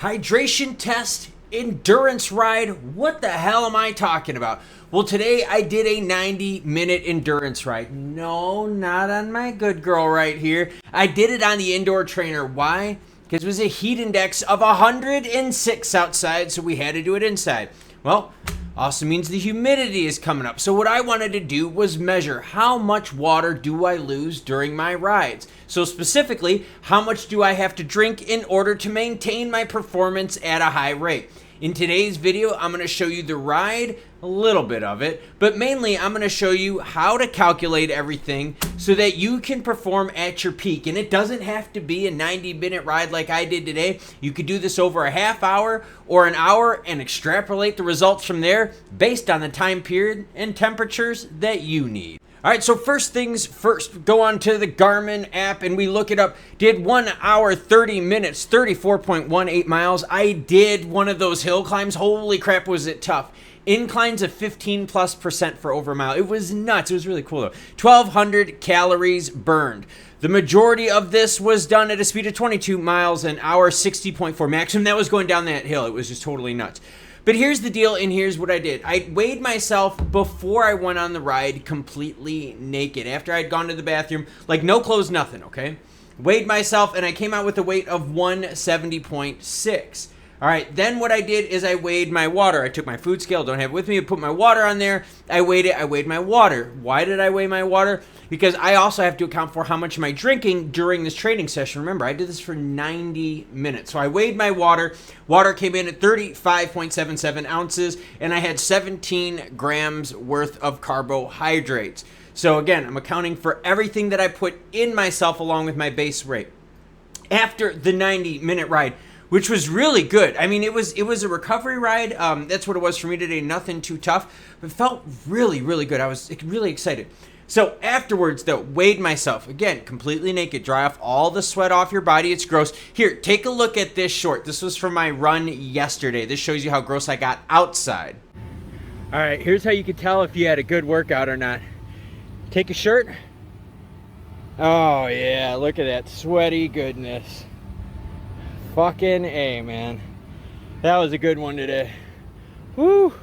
Hydration test, endurance ride. What the hell am I talking about? Well, today I did a 90-minute endurance ride. No, not on my good girl right here. I did it on the indoor trainer. Why? Because it was a heat index of 106 outside, so we had to do it inside. Well, also means the humidity is coming up. So what I wanted to do was measure how much water do I lose during my rides. So specifically, how much do I have to drink in order to maintain my performance at a high rate? In today's video, I'm going to show you the ride, a little bit of it, but mainly I'm going to show you how to calculate everything so that you can perform at your peak. And it doesn't have to be a 90-minute ride like I did today. You could do this over a half hour or an hour and extrapolate the results from there based on the time period and temperatures that you need. All right, so first things first, go on to the Garmin app and we look it up. Did 1 hour, 30 minutes, 34.18 miles. I did one of those hill climbs. Holy crap, was it tough. Inclines of 15+% for over a mile. It was nuts. It was really cool though. 1,200 calories burned. The majority of this was done at a speed of 22 miles an hour, 60.4 maximum. That was going down that hill. It was just totally nuts. But here's the deal, and here's what I did. I weighed myself before I went on the ride completely naked. After I'd gone to the bathroom, like no clothes, nothing, okay? Weighed myself, and I came out with a weight of 170.6. All right, then what I did is I weighed my water. I took my food scale, don't have it with me, I put my water on there. I weighed it, I weighed my water. Why did I weigh my water? Because I also have to account for how much am I drinking during this training session. Remember, I did this for 90 minutes. So I weighed my water. Water came in at 35.77 ounces, and I had 17 grams worth of carbohydrates. So again, I'm accounting for everything that I put in myself along with my base rate. After the 90-minute ride, which was really good. I mean, it was a recovery ride. That's what it was for me today. Nothing too tough, but felt really, really good. I was really excited. So afterwards, though, weighed myself. Again, completely naked. Dry off all the sweat off your body. It's gross. Here, take a look at this short. This was from my run yesterday. This shows you how gross I got outside. All right, here's how you can tell if you had a good workout or not. Take a shirt. Oh, yeah, look at that sweaty goodness. Fucking A, man. That was a good one today. Woo.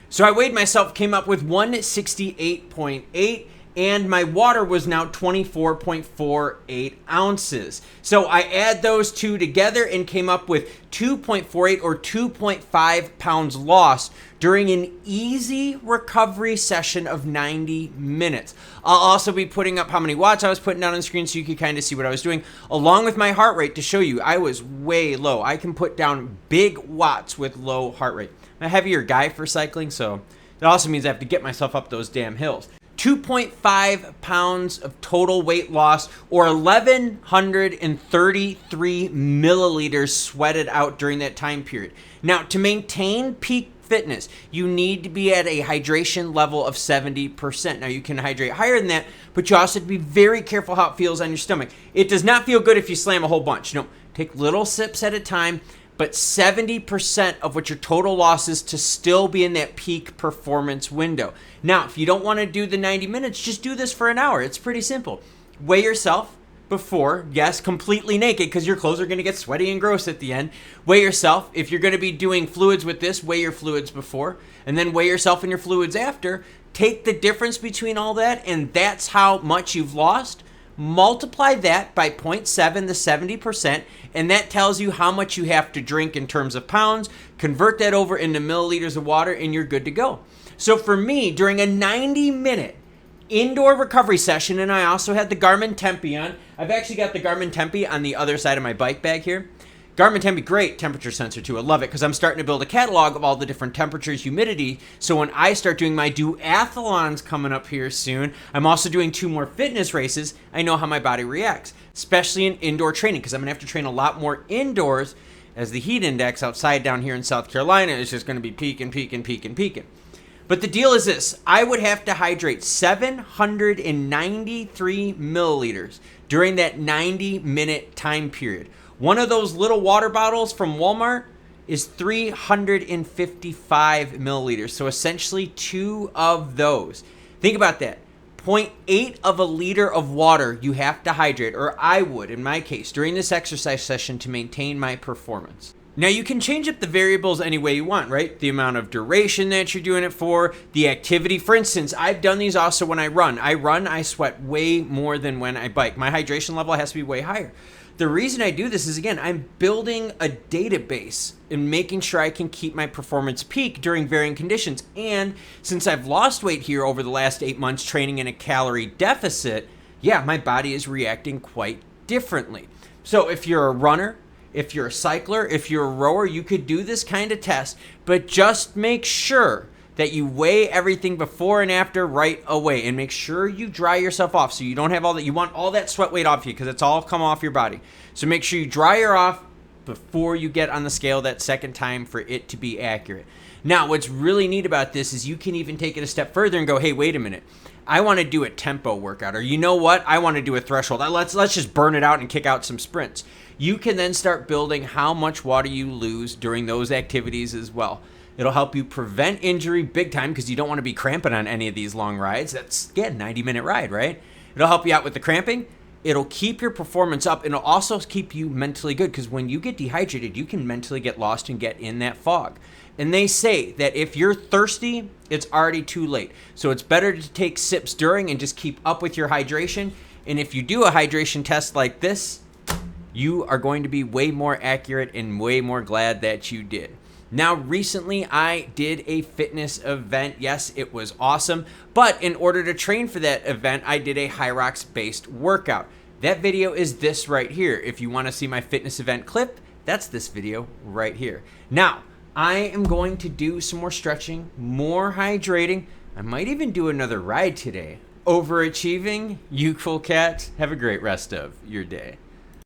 So I weighed myself, came up with 168.8, and my water was now 24.48 ounces. So I add those two together and came up with 2.48 or 2.5 pounds lost during an easy recovery session of 90 minutes. I'll also be putting up how many watts I was putting down on the screen so you can kind of see what I was doing, along with my heart rate to show you I was way low. I can put down big watts with low heart rate. I'm a heavier guy for cycling, so that also means I have to get myself up those damn hills. 2.5 pounds of total weight loss, or 1,133 milliliters sweated out during that time period. Now, to maintain peak fitness, you need to be at a hydration level of 70%. Now, you can hydrate higher than that, but you also have to be very careful how it feels on your stomach. It does not feel good if you slam a whole bunch. No, take little sips at a time, but 70% of what your total loss is to still be in that peak performance window. Now, if you don't want to do the 90 minutes, just do this for an hour. It's pretty simple. Weigh yourself before, yes, completely naked because your clothes are going to get sweaty and gross at the end. Weigh yourself. If you're going to be doing fluids with this, weigh your fluids before, and then weigh yourself and your fluids after. Take the difference between all that, and that's how much you've lost. Multiply that by 0.7, the 70%, and that tells you how much you have to drink in terms of pounds. Convert that over into milliliters of water, and you're good to go. So for me, during a 90-minute indoor recovery session, and I also had the Garmin Tempe on. I've actually got the Garmin Tempe on the other side of my bike bag here. Garmin Tempe, great temperature sensor too. I love it because I'm starting to build a catalog of all the different temperatures, humidity. So when I start doing my duathlons coming up here soon, I'm also doing 2 more fitness races. I know how my body reacts, especially in indoor training because I'm going to have to train a lot more indoors as the heat index outside down here in South Carolina is just going to be peaking. But the deal is this. I would have to hydrate 793 milliliters during that 90-minute time period. One of those little water bottles from Walmart is 355 milliliters. So essentially 2 of those. Think about that. 0.8 of a liter of water you have to hydrate, or I would in my case, during this exercise session to maintain my performance. Now you can change up the variables any way you want, right? The amount of duration that you're doing it for, the activity. For instance, I've done these also when I run. I sweat way more than when I bike. My hydration level has to be way higher. The reason I do this is, again, I'm building a database and making sure I can keep my performance peak during varying conditions. And since I've lost weight here over the last 8 months training in a calorie deficit, yeah, my body is reacting quite differently. So if you're a runner, if you're a cycler, if you're a rower, you could do this kind of test, but just make sure that you weigh everything before and after right away, and make sure you dry yourself off so you don't have all that. You want all that sweat weight off you because it's all come off your body. So make sure you dry her off before you get on the scale that second time for it to be accurate. Now, what's really neat about this is you can even take it a step further and go, hey, wait a minute. I want to do a tempo workout, or you know what? I want to do a threshold. Let's just burn it out and kick out some sprints. You can then start building how much water you lose during those activities as well. It'll help you prevent injury big time because you don't want to be cramping on any of these long rides. That's, yeah, 90-minute ride, right? It'll help you out with the cramping. It'll keep your performance up, and it'll also keep you mentally good because when you get dehydrated, you can mentally get lost and get in that fog. And they say that if you're thirsty, it's already too late. So it's better to take sips during and just keep up with your hydration. And if you do a hydration test like this, you are going to be way more accurate and way more glad that you did. Now, recently I did a fitness event. Yes, it was awesome. But in order to train for that event, I did a Hyrox-based workout. That video is this right here. If you want to see my fitness event clip, that's this video right here. Now, I am going to do some more stretching, more hydrating. I might even do another ride today. Overachieving, you cool cat. Have a great rest of your day.